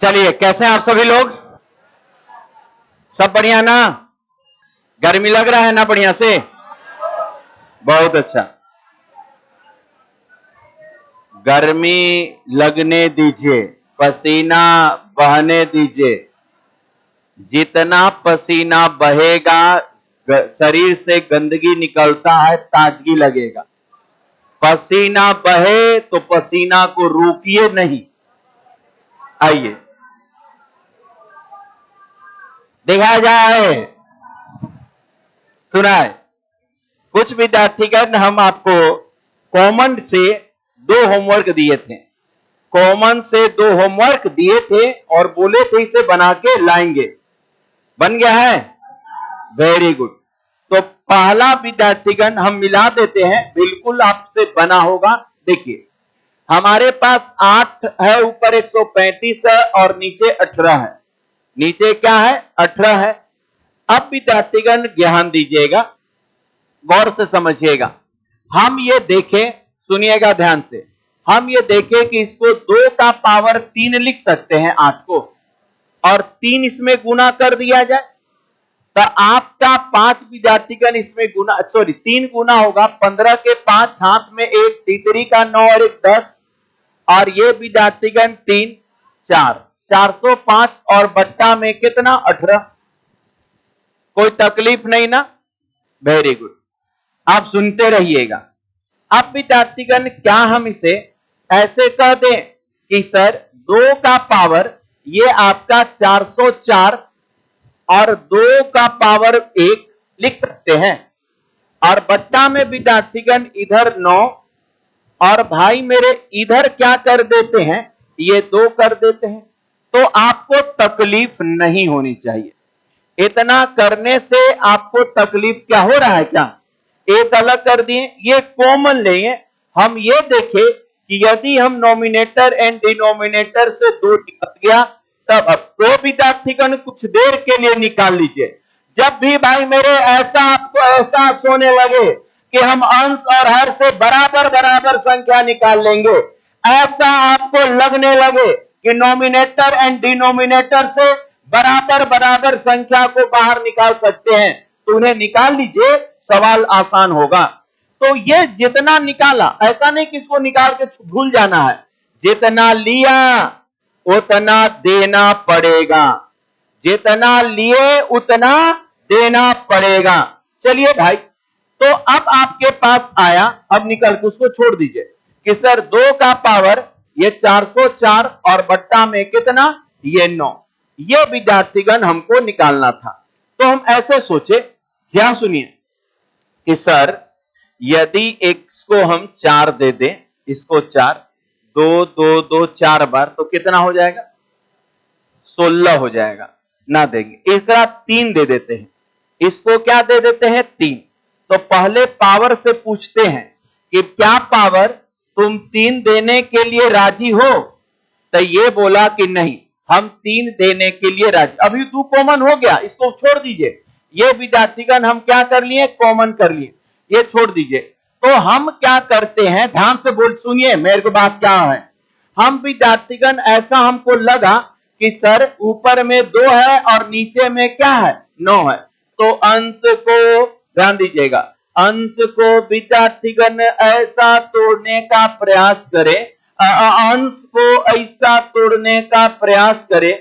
चलिए, कैसे हैं आप सभी लोग? सब बढ़िया ना? गर्मी लग रहा है ना बढ़िया से? बहुत अच्छा। गर्मी लगने दीजिए, पसीना बहने दीजिए। जितना पसीना बहेगा शरीर से गंदगी निकलता है, ताजगी लगेगा। पसीना बहे तो पसीना को रोकिए नहीं। आइए देखा जाए, सुना है कुछ विद्यार्थीगण, हम आपको कॉमन से 2 होमवर्क दिए थे। कॉमन से 2 होमवर्क दिए थे और बोले थे इसे बना के लाएंगे। बन गया है? Very good. तो पहला विद्यार्थीगण हम मिला देते हैं, बिल्कुल आपसे बना होगा। देखिए, हमारे पास 8 है, ऊपर 135 है और नीचे 18 है। नीचे क्या है? 18 है। अब विद्यार्थीगण ध्यान दीजिएगा, गौर से समझिएगा। हम ये देखें, सुनिएगा ध्यान से, हम ये देखें कि इसको 2 का पावर 3 लिख सकते हैं 8 को, और 3 इसमें गुना कर दिया जाए तो आपका 5 विद्यार्थीगण इसमें गुना, सॉरी 3 गुना होगा। 15 के 5, हाथ में 1, तीतरी का 9 और 1 10, और ये विद्यार्थीगण 3 4, 405 और बट्टा में कितना? 18। कोई तकलीफ नहीं ना? वेरी गुड, आप सुनते रहिएगा। अब विद्यार्थीगण क्या हम इसे ऐसे कह दें कि सर 2 का पावर ये आपका 404 और 2 का पावर 1 लिख सकते हैं, और बट्टा में विद्यार्थीगण इधर 9, और भाई मेरे इधर क्या कर देते हैं? ये 2 कर देते हैं। तो आपको तकलीफ नहीं होनी चाहिए। इतना करने से आपको तकलीफ क्या हो रहा है? क्या एक अलग कर दिए, ये कॉमन लें। हम ये देखें कि यदि हम नॉमिनेटर एंड डिनोमिनेटर से 2 निकल गया, तब अब तो विद्यार्थीगण कुछ देर के लिए निकाल लीजिए। जब भी भाई मेरे ऐसा आपको एहसास होने लगे कि हम अंश और हर से बराबर बराबर संख्या निकाल लेंगे, ऐसा आपको लगने लगे कि नॉमिनेटर एंड डिनोमिनेटर से बराबर बराबर संख्या को बाहर निकाल सकते हैं, तो उन्हें निकाल लीजिए, सवाल आसान होगा। तो ये जितना निकाला, ऐसा नहीं कि इसको निकाल के भूल जाना है। जितना लिया उतना देना पड़ेगा, जितना लिए उतना देना पड़ेगा। चलिए भाई, तो अब आपके पास आया, अब निकल के उसको छोड़ दीजिए कि सर 2 का पावर ये 404 और बट्टा में कितना? ये 9। ये विद्यार्थीगण हमको निकालना था। तो हम ऐसे सोचे, क्या सुनिए, कि सर यदि इसको हम 4 दे दें, इसको 4, 2 2 2 4 बार, तो कितना हो जाएगा? 16 हो जाएगा। ना देंगे, इस तरह 3 दे देते हैं, इसको क्या दे देते हैं? 3। तो पहले पावर से पूछते हैं कि क्या पावर तुम 3 देने के लिए राजी हो? तो ये बोला कि नहीं, हम 3 देने के लिए राजी। अभी 2 कॉमन हो गया, इसको छोड़ दीजिए। ये विद्यार्थीगण हम क्या कर लिए? कॉमन कर लिए, ये छोड़ दीजिए। तो हम क्या करते हैं, ध्यान से बोल, सुनिए मेरे को बात क्या है। हम विद्यार्थीगण ऐसा हमको लगा कि सर ऊपर में 2 है और नीचे में क्या है? 9 है। तो अंश को, ध्यान दीजिएगा, अंश को विद्यार्थीगण ऐसा तोड़ने का प्रयास करे, अंश को ऐसा तोड़ने का प्रयास करे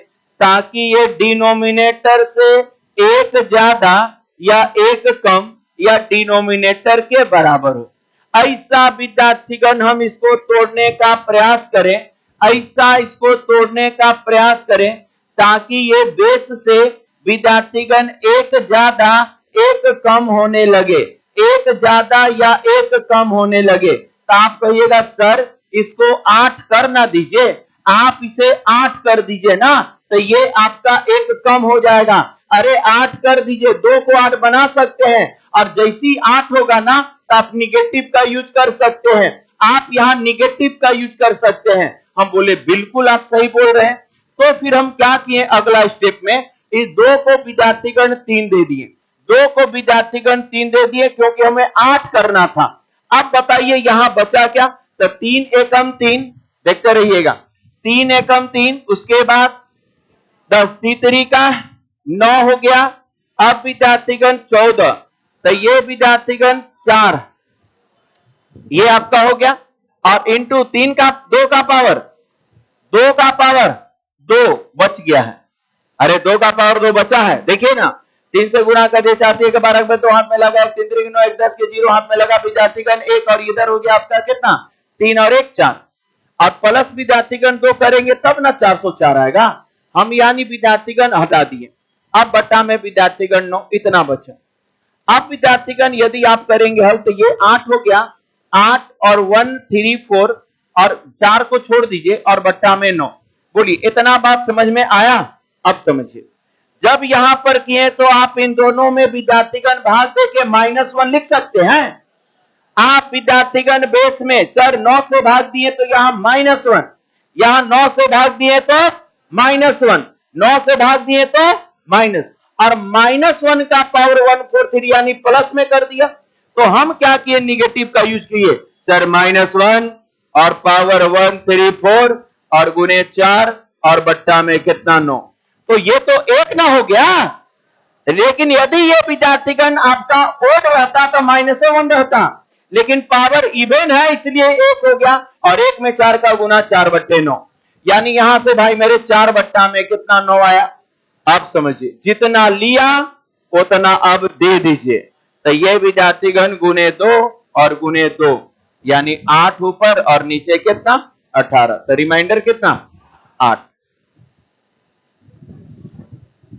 ताकि ये डिनोमिनेटर से 1 ज्यादा या 1 कम या डिनोमिनेटर के बराबर हो। ऐसा विद्यार्थीगण हम इसको तोड़ने का प्रयास करें, ऐसा इसको तोड़ने का प्रयास करें ताकि ये बेस से विद्यार्थीगण 1 ज्यादा 1 कम होने लगे, 1 ज्यादा या 1 कम होने लगे। तो आप कहिएगा सर इसको 8 कर ना दीजिए, आप इसे 8 कर दीजिए ना, तो ये आपका 1 कम हो जाएगा। अरे 8 कर दीजिए, 2 को 8 बना सकते हैं, और जैसी 8 होगा ना तो आप निगेटिव का यूज कर सकते हैं, आप यहां निगेटिव का यूज कर सकते हैं। हम बोले बिल्कुल आप सही बोल रहे हैं। तो फिर हम क्या किए, अगला स्टेप में इस 2 को विद्यार्थीगण 3 दे दिए, 2 को विद्यार्थीगण 3 दे दिए, क्योंकि हमें 8 करना था। अब बताइए यहां बचा क्या? तो 3 एकम 3, देखते रहिएगा, 3 एकम 3, उसके बाद 10 तीसरी का 9 हो गया। अब विद्यार्थीगण 14, तो ये विद्यार्थीगण 4, ये आपका हो गया। और इंटू 3 का 2 का पावर 2 बच गया है। अरे 2 का पावर 2 बचा है, देखिए ना, 3 से गुणा कर दिए, 4 3 के 12 में 2 हाथ में लगा, 3 3 9 1 10 के 0 हाथ में लगा विद्यार्थीगण 1, और इधर हो गया आपका कितना 3 और 1 4, और प्लस विद्यार्थीगण 2 करेंगे तब ना 404 आएगा। हम यानी विद्यार्थीगण हटा दिए। अब बटा में विद्यार्थीगण 9 इतना बचा। अब विद्यार्थीगण यदि आप करेंगे हल तो ये 8 हो गया, 8 और 1 3 4 और 4 को छोड़ दीजिए और बट्टा में 9। बोलिए इतना बात समझ में आया? अब समझिए, जब यहां पर किए तो आप इन दोनों में विद्यार्थीगण भाग देके -1 लिख सकते हैं। आप विद्यार्थीगण बेस में सर 9 से भाग दिए तो यहां -1, यहां 9 से भाग दिए तो -1, 9 से भाग दिए तो माइनस, और -1 का पावर 143 यानी प्लस में कर दिया। तो हम क्या किए, निगेटिव का यूज किए सर, -1 और पावर 134 और गुने 4 और बट्टा में कितना 9। तो ये तो 1 ना हो गया, लेकिन यदि ये विद्यार्थीगण आपका ओड रहता तो -1 रहता, लेकिन पावर इवन है इसलिए 1 हो गया, और 1 में 4 का गुना 4/9, यानी यहां से भाई मेरे 4 बट्टा में कितना 9 आया। आप समझिए, जितना लिया उतना अब दे दीजिए। तो ये विद्यार्थीगण गुने 2 और गुने 2 यानी 8 ऊपर और नीचे कितना 18, तो रिमाइंडर कितना 8।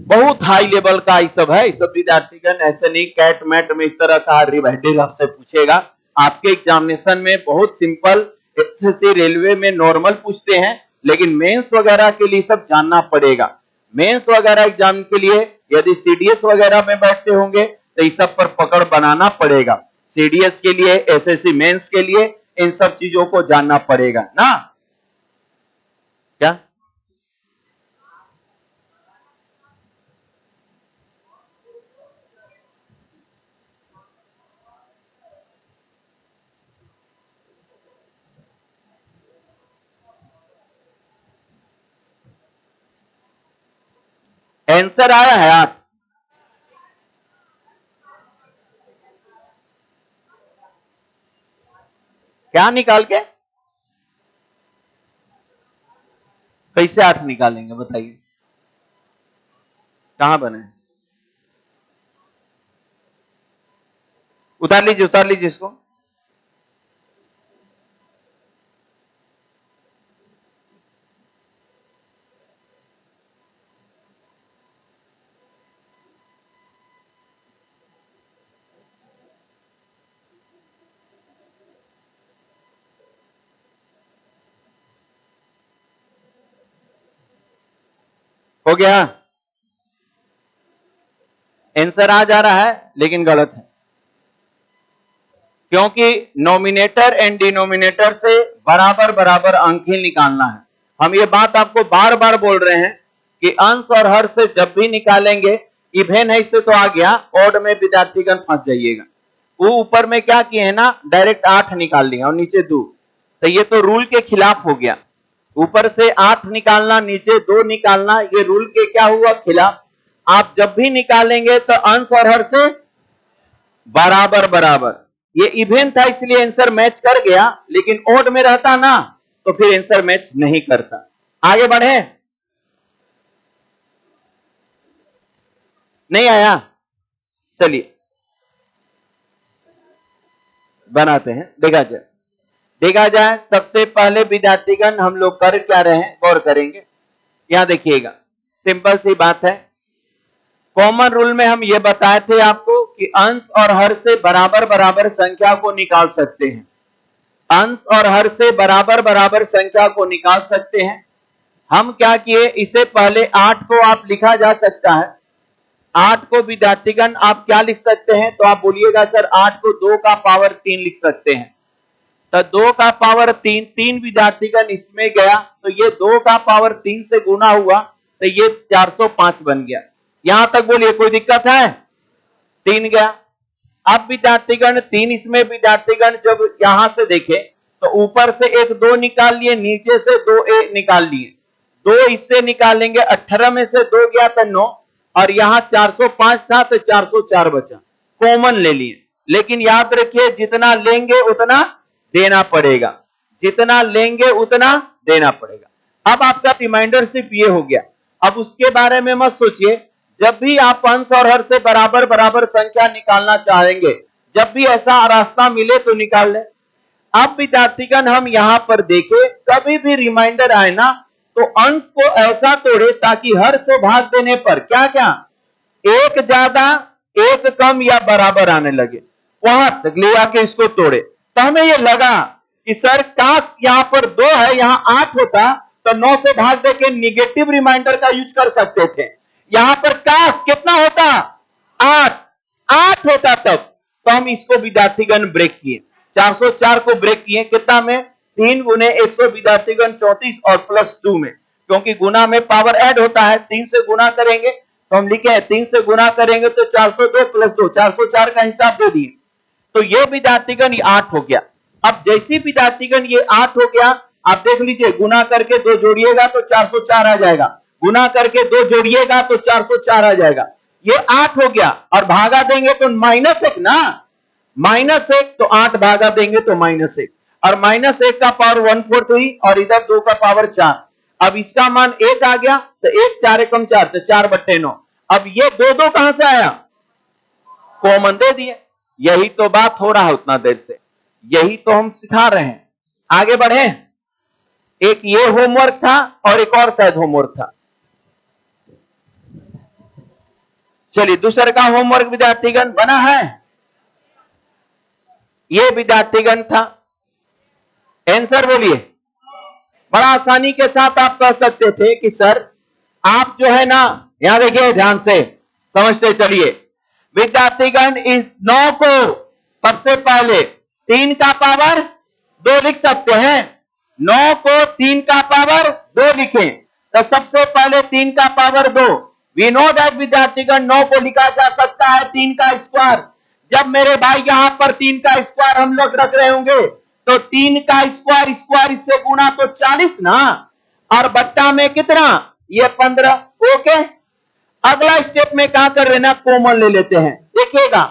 बहुत हाई लेवल का ये सब है, ये सब विद्यार्थीगण ऐसे नहीं कैट मैट में इस तरह का रिवाइडल आपसे पूछेगा। आपके एग्जामिनेशन में बहुत सिंपल, एसएससी रेलवे में नॉर्मल पूछते हैं, लेकिन मेंस वगैरह के लिए सब जानना पड़ेगा। मेंस वगैरह एग्जाम के लिए यदि सीडीएस वगैरह में बैठते होंगे तो इस सब पर पकड़ बनाना पड़ेगा। सीडीएस के लिए, एसएससी मेंस के लिए इन सब चीजों को जानना पड़ेगा ना। क्या आंसर आया है? आप क्या निकाल के कैसे 8 निकालेंगे बताइए, कहां बने? उतार लीजिए इसको। हो गया? आंसर आ जा रहा है लेकिन गलत है, क्योंकि नॉमिनेटर एंड डिनोमिनेटर से बराबर बराबर अंक ही निकालना है। हम ये बात आपको बार बार बोल रहे हैं कि अंश और हर से जब भी निकालेंगे, इवेन है इससे तो आ गया, ऑड में विद्यार्थीगण फंस जाइएगा। वो ऊपर में क्या किए है ना, डायरेक्ट 8 निकाल लिया और नीचे 2, तो ये तो रूल के खिलाफ हो गया। ऊपर से 8 निकालना, नीचे 2 निकालना, ये रूल के क्या हुआ, खिलाफ। आप जब भी निकालेंगे तो अंश और हर से बराबर बराबर, ये इवेंट था इसलिए आंसर मैच कर गया, लेकिन ओड में रहता ना तो फिर आंसर मैच नहीं करता। आगे बढ़े, नहीं आया, चलिए बनाते हैं, देखा जाए। सबसे पहले विद्यार्थीगण हम लोग कर क्या रहे हैं, गौर करेंगे। यहां देखिएगा, सिंपल सी बात है। कॉमन रूल में हम ये बताए थे आपको कि अंश और हर से बराबर बराबर संख्या को निकाल सकते हैं। अंश और हर से बराबर बराबर संख्या को निकाल सकते हैं। हम क्या किए, इसे पहले 8 को आप लिखा जा सकता है। 8 को विद्यार्थीगण आप क्या लिख सकते हैं, तो आप बोलिएगा सर 8 को 2 का पावर 3 लिख सकते हैं। तो 2 का पावर 3, 3 विद्यार्थीगण इसमें गया तो ये 2 का पावर 3 से गुना हुआ तो ये 405 बन गया। यहां तक बोलिए कोई दिक्कत है? 3 गया। अब विद्यार्थीगण 3 इसमें विद्यार्थीगण जब यहां से देखें तो ऊपर से एक 2 निकाल लिए, नीचे से 2 निकाल लिए। दो इससे निकालेंगे, 18 में से 2 गया तो 9, और यहां 405 था तो 404 बचा, कॉमन ले लिए। लेकिन याद रखिए जितना लेंगे उतना देना पड़ेगा, जितना लेंगे उतना देना पड़ेगा। अब आपका रिमाइंडर सिर्फ ये हो गया। अब उसके बारे में मत सोचिए, जब भी आप अंश और हर से बराबर बराबर संख्या निकालना चाहेंगे, जब भी ऐसा रास्ता मिले तो निकाल लें। अब विद्यार्थीगण हम यहां पर देखें, कभी भी रिमाइंडर आए ना तो अंश को ऐसा तोड़े ताकि हर से भाग देने पर क्या क्या एक ज्यादा एक कम या बराबर आने लगे, वहां तक ले आके इसको तोड़े। तो हमें ये लगा कि सर काश यहां पर 2 है, यहां 8 होता तो 9 से भाग देके निगेटिव रिमाइंडर का यूज कर सकते थे। यहां पर काश कितना होता, 8 होता तब। तो हम इसको विद्यार्थीगण ब्रेक किए, 404 को ब्रेक किए कितना में, 3 गुने 100 विद्यार्थीगण 34 और प्लस 2 में, क्योंकि गुना में पावर ऐड होता है, 3 से गुना करेंगे तो हम लिखे हैं 3 से गुना करेंगे तो 402 प्लस 2 404 का हिसाब दे दिए। तो ये विद्यार्थीगण 8 हो गया। अब जैसी विद्यार्थीगण ये 8 हो गया, आप देख लीजिए गुना करके 2 जोड़िएगा तो 404 आ जाएगा, गुना करके 2 जोड़िएगा तो 404 आ जाएगा। ये 8 हो गया और भागा देंगे तो -1 ना, -1 तो 8 भागा देंगे तो -1, और -1 का पावर 1/4 हुई और इधर 2 का पावर 4। अब इसका मान 1 आ गया तो 1 4 एकम 4 तो 4/9। अब ये 2 कहां से आया, कॉमन दे दिए। यही तो बात हो रहा है उतना देर से, यही तो हम सिखा रहे हैं। आगे बढ़े, एक ये होमवर्क था और एक और शायद होमवर्क था। चलिए दूसरे का होमवर्क विद्यार्थीगण बना है, ये विद्यार्थीगण था। आंसर बोलिए। बड़ा आसानी के साथ आप कह सकते थे कि सर आप जो है ना, यहां देखिए ध्यान से समझते चलिए विद्यार्थीगण, इस 9 को सबसे पहले 3 का पावर 2 लिख सकते हैं। 9 को 3 का पावर 2 लिखें तो सबसे पहले 3 का पावर 2। वी नो दैट विद्यार्थीगण 9 को लिखा जा सकता है 3 का स्क्वायर। जब मेरे भाई यहां पर 3 का स्क्वायर हम लोग रख रहे होंगे तो 3 का स्क्वायर, स्क्वायर इससे गुना तो 40 ना, और बट्टा में कितना, ये 15। ओके, अगला स्टेप में क्या कर रहे ना, कॉमन ले लेते हैं। देखिएगा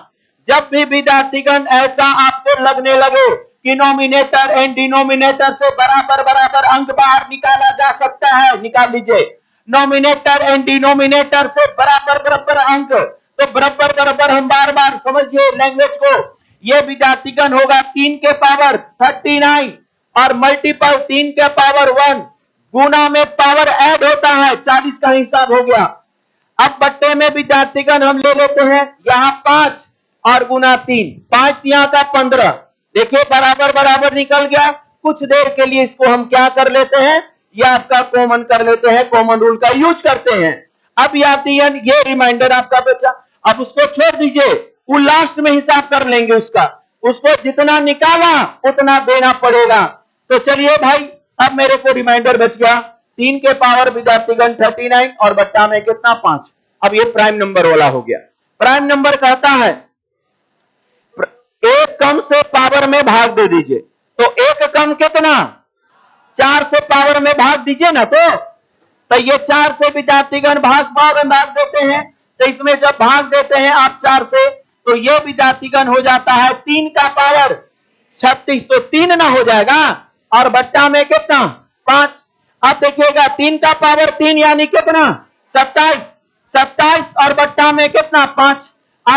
जब भी विद्यार्थीगण ऐसा आपको लगने लगे कि नॉमिनेटर एंड डिनोमिनेटर से बराबर बराबर अंक बाहर निकाला जा सकता है, निकाल लीजिए। नॉमिनेटर एंड डिनोमिनेटर से बराबर बराबर अंक, तो बराबर बराबर हम बार बार समझिए लैंग्वेज को, ये विद्यार्थीगण होगा 3 के पावर 39 और मल्टीपल 3 के पावर 1, गुना में पावर ऐड होता है, 40 का हिसाब हो गया। अब बट्टे में विद्यार्थीगण हम ले लेते हैं यहां 5 और गुना 3, 5 यहां का 15। देखिए बराबर बराबर निकल गया। कुछ देर के लिए इसको हम क्या कर लेते हैं, या आपका कॉमन कर लेते हैं, कॉमन रूल का यूज करते हैं। अब यातियन ये रिमाइंडर आपका बचा, अब उसको छोड़ दीजिए, वो लास्ट में हिसाब कर लेंगे उसका, उसको जितना निकाला उतना देना पड़ेगा। तो चलिए भाई, अब मेरे को रिमाइंडर बच गया 3 के पावर विद्यार्थीगण 39 और बट्टा में कितना 5। अब ये प्राइम नंबर वाला हो गया। प्राइम नंबर कहता है एक कम से पावर में भाग दे दीजिए, तो एक कम कितना, 4 से पावर में भाग दीजिए ना, तो ये 4 से विद्यार्थीगण भाग में भाग देते हैं। तो इसमें जब भाग देते हैं आप 4 से, तो ये विद्यार्थीगण हो जाता है 3 का पावर 36, तो 3 ना हो जाएगा, और बट्टा में कितना 5। अब देखिएगा 3 का पावर 3 यानी कितना 27, 27 और बट्टा में कितना 5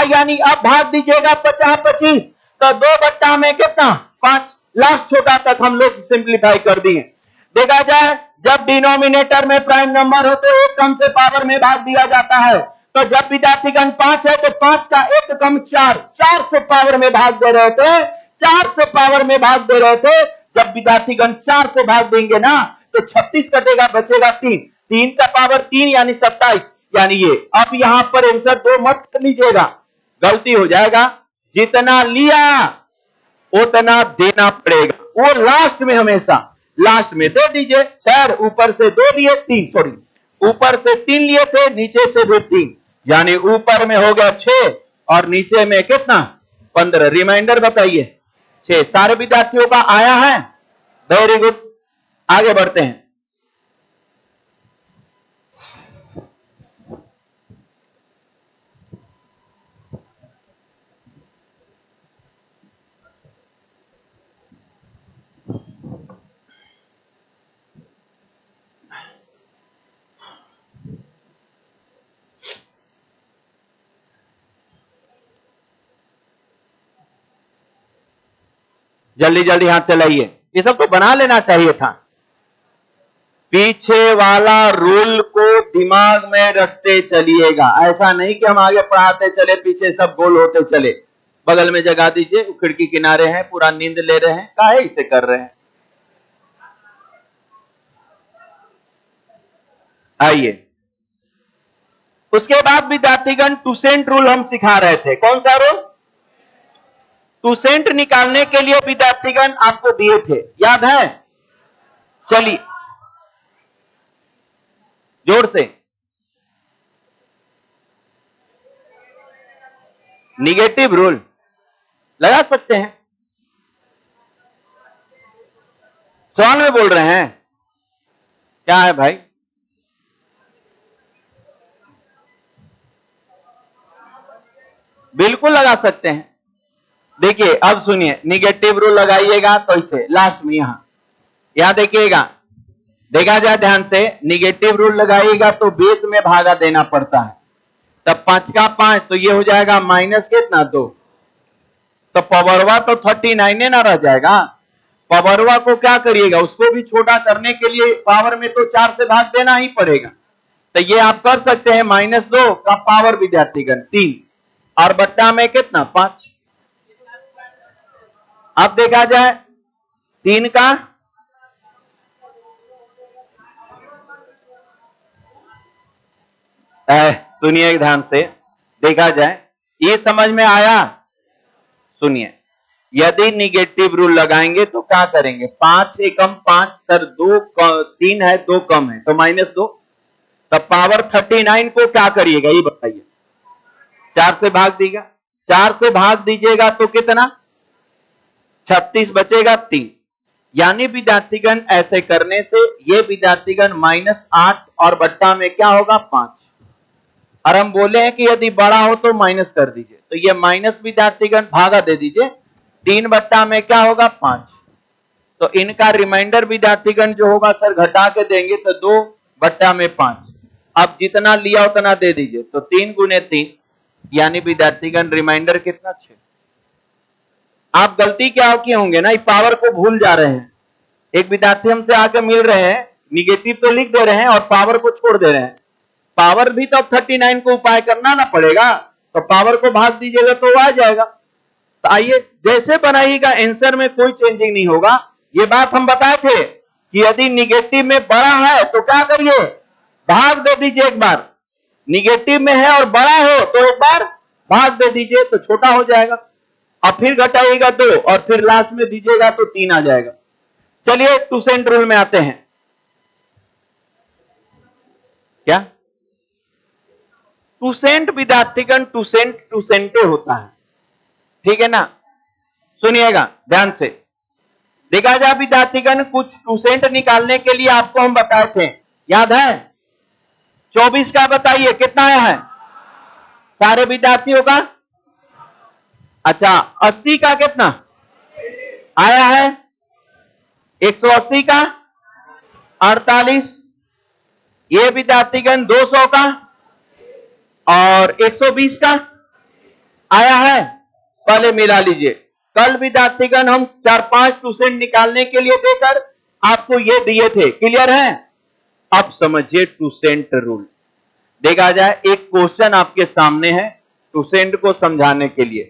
यानी अब भाग दीजिएगा 50 25, तो 2 बट्टा में कितना 5। लास्ट छोटा तक हम लोग सिंप्लीफाई कर दिए। देखा जाए जब डिनोमिनेटर में प्राइम नंबर हो तो एक कम से पावर में भाग दिया जाता है, तो जब विद्यार्थीगण 5 है तो 5 का एक कम 4, 4 से पावर में भाग दे रहे थे, 4 से पावर में भाग दे रहे थे। जब विद्यार्थीगण 4 से भाग देंगे ना तो 36 कटेगा, बचेगा 3, 3 का पावर 3 यानी 27, यानी ये। अब यहां पर आंसर 2 मत लीजिएगा, गलती हो जाएगा। जितना लिया उतना देना पड़ेगा, वो लास्ट में, हमेशा लास्ट में दे दीजिए। सर ऊपर से 2 लिए 3, सॉरी ऊपर से 3 लिए थे, नीचे से भी 3, यानी ऊपर में हो गया 6 और नीचे में कितना 15। रिमाइंडर बताइए 6। सारे विद्यार्थियों का आया है, वेरी गुड। आगे बढ़ते हैं। जल्दी जल्दी हाथ चलाइए, ये सब तो बना लेना चाहिए था। पीछे वाला रूल को दिमाग में रखते चलिएगा, ऐसा नहीं कि हम आगे पढ़ाते चले पीछे सब गोल होते चले। बगल में जगा दीजिए, खिड़की किनारे हैं, पूरा नींद ले रहे हैं, काहे इसे कर रहे हैं। आइए, उसके बाद विद्यार्थीगण टूसेंट रूल हम सिखा रहे थे। कौन सा रूल? टूसेंट निकालने के लिए विद्यार्थीगण आपको दिए थे, याद है? चलिए जोर से, निगेटिव रूल लगा सकते हैं। सवाल में बोल रहे हैं क्या है भाई? बिल्कुल लगा सकते हैं। देखिए अब सुनिए, निगेटिव रूल लगाइएगा तो इसे लास्ट में यहां देखिएगा, देखा जाए ध्यान से, निगेटिव रूल लगाइएगा तो बेस में भागा देना पड़ता है। तब 5 का 5 तो ये हो जाएगा माइनस कितना 2, तो पावरवा तो 39 ना रह जाएगा। पावरवा को क्या करिएगा, उसको भी छोटा करने के लिए पावर में तो 4 से भाग देना ही पड़ेगा। तो ये आप कर सकते हैं, -2 का पावर विद्यार्थीगण 3 और बट्टा में कितना 5। अब देखा जाए 3 का सुनिए ध्यान से, देखा जाए ये समझ में आया? सुनिए, यदि निगेटिव रूल लगाएंगे तो क्या करेंगे, 5 एकम 5 सर 2 3 है, 2 कम है तो -2, तब पावर 39 को क्या करिएगा ये बताइए, 4 से भाग दीजिएगा। 4 से भाग दीजिएगा तो कितना 36 बचेगा 3। यानी विद्यार्थीगण ऐसे करने से ये विद्यार्थीगण -8 और बट्टा में क्या होगा 5। और हम बोले हैं कि यदि बड़ा हो तो माइनस कर दीजिए, तो ये माइनस विद्यार्थीगण भागा दे दीजिए, 3 बट्टा में क्या होगा 5। तो इनका रिमाइंडर विद्यार्थीगण जो होगा सर घटा के देंगे तो 2 बट्टा में 5। अब जितना लिया उतना दे दीजिए, तो 3 गुने 3 यानी विद्यार्थीगण रिमाइंडर कितना 6। आप गलती क्या किए होंगे ना, पावर को भूल जा रहे हैं। एक विद्यार्थी हमसे आके मिल रहे हैं, निगेटिव तो लिख दे रहे हैं और पावर को छोड़ दे रहे हैं। पावर भी तो अब 39 को उपाय करना ना पड़ेगा, तो पावर को भाग दीजिएगा तो आ जाएगा। तो आइए जैसे बनाइएगा, आंसर में कोई चेंजिंग नहीं होगा। ये बात हम बताए थे कि यदि निगेटिव में बड़ा है तो क्या करिए, भाग दे दीजिए एक बार। निगेटिव में है और बड़ा हो तो एक बार भाग दे दीजिए तो छोटा हो जाएगा, और फिर घटाइएगा 2 और फिर लास्ट में दीजिएगा तो 3 आ जाएगा। चलिए टूसेंट रूल में आते हैं। क्या टूसेंट विद्यार्थीगण, टूसेंट टूसेंटे होता है, ठीक है ना? सुनिएगा ध्यान से, देखा जाए विद्यार्थीगण कुछ टूसेंट निकालने के लिए आपको हम बताए थे, याद है? 24 का बताइए कितना आया है सारे विद्यार्थियों का? अच्छा 80 का कितना आया है? 180 का 48, ये विद्यार्थीगण 200 का और 120 का आया है। पहले मिला लीजिए। कल विद्यार्थीगण हम 4-5 टूसेंट निकालने के लिए देकर आपको ये दिए थे, क्लियर है? अब समझिए टूसेंट रूल। देखा जाए एक क्वेश्चन आपके सामने है टूसेंट को समझाने के लिए।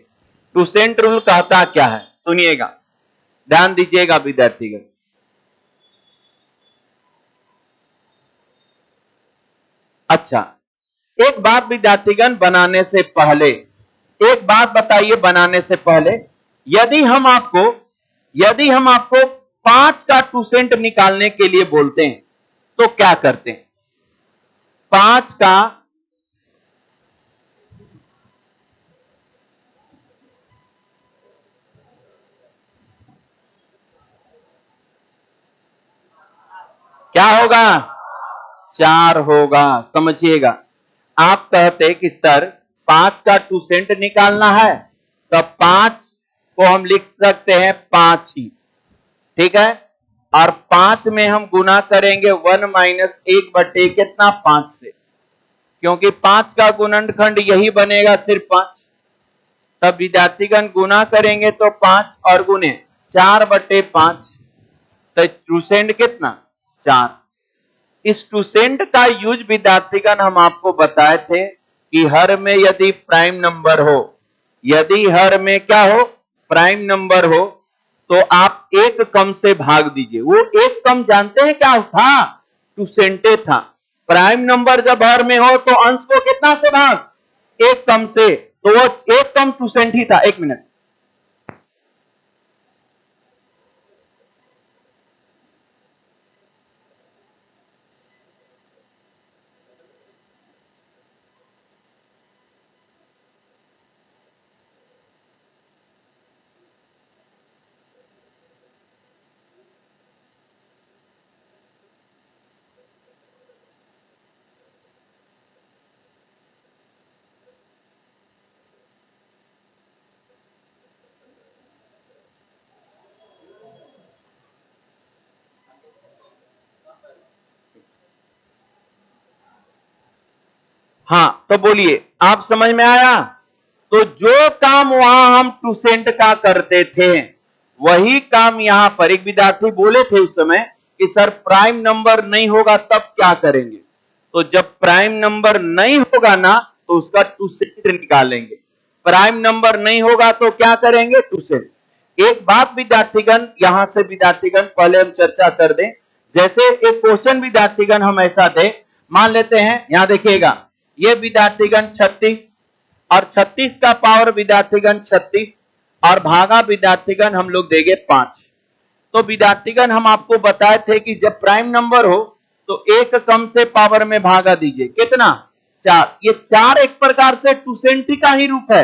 टूसेंट रूल कहता क्या है, सुनिएगा, ध्यान दीजिएगा विद्यार्थीगण। अच्छा एक बात विद्यार्थीगण, बनाने से पहले एक बात बताइए, बनाने से पहले यदि हम आपको 5 का टूसेंट निकालने के लिए बोलते हैं तो क्या करते हैं? 5 का क्या होगा? 4 होगा। समझिएगा, आप कहते कि सर 5 का टूसेंट निकालना है, तो 5 को हम लिख सकते हैं 5 ही, ठीक है? और 5 में हम गुना करेंगे 1 - 1 बटे कितना 5 से, क्योंकि 5 का गुणनखंड यही बनेगा सिर्फ 5। तब विद्यार्थीगण गुना करेंगे तो 5 और गुने 4/5, तो टूसेंट कितना 4। इस टूसेंट का यूज विद्यार्थीगण हम आपको बताए थे कि हर में यदि प्राइम नंबर हो, यदि हर में क्या हो प्राइम नंबर हो, तो आप एक कम से भाग दीजिए। वो एक कम जानते हैं क्या था? टूसेंटे था। प्राइम नंबर जब हर में हो तो अंश को कितना से भाग? एक कम से, तो वो एक कम टूसेंट ही था। 1 मिनट। हाँ, तो बोलिए, आप समझ में आया? तो जो काम वहां हम टूसेंट का करते थे, वही काम यहां पर एक विद्यार्थी बोले थे उस समय कि सर प्राइम नंबर नहीं होगा तब क्या करेंगे? तो जब प्राइम नंबर नहीं होगा ना, तो उसका टूसेंट निकालेंगे। प्राइम नंबर नहीं होगा तो क्या करेंगे? टूसेंट। एक बात विद्यार्थीगण, यहां से विद्यार्थीगण पहले हम चर्चा कर दें। जैसे एक क्वेश्चन विद्यार्थीगण हम ऐसा दे, मान लेते हैं, यहां देखिएगा, ये विद्यार्थीगण 36 और 36 का पावर विद्यार्थीगण 36 और भागा विद्यार्थीगण हम लोग देंगे 5। तो विद्यार्थीगण हम आपको बताए थे कि जब प्राइम नंबर हो तो एक कम से पावर में भागा दीजिए। कितना? 4। ये 4 एक प्रकार से टूसेंट का ही रूप है।